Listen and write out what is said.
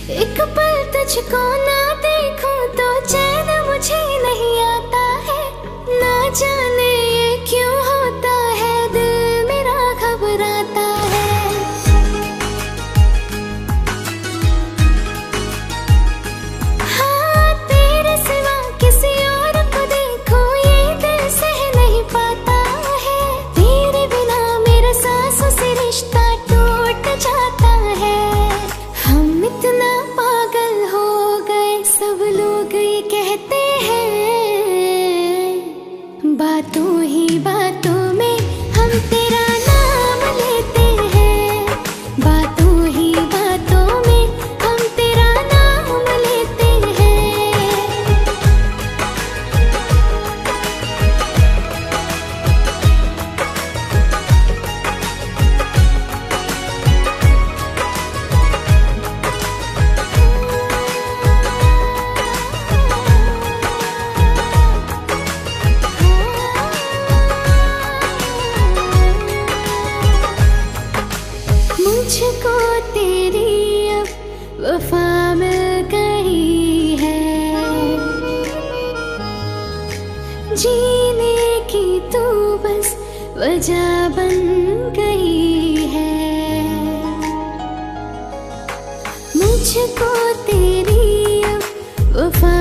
एक पल तुझको ना देखूं तो चैन मुझे नहीं आता है। ना जाने ये क्यों होता है, दिल मेरा घबराता है। हाँ, तेरे सिवा किसी और को देखूं ये दिल सह नहीं पाता है। तेरे बिना मेरे सांसों से रिश्ता टूट जाता है। हम इतना पागल हो गए, सब लोग ये कहते हैं। बातों ही बातों में हम तेरा नाम लेते हैं। बातों ही बातों में हम तेरा नाम लेते हैं। मुझको तेरी अब वफा मिल गई है। जीने की तू बस वजह बन गई है। मुझको तेरी अब वफा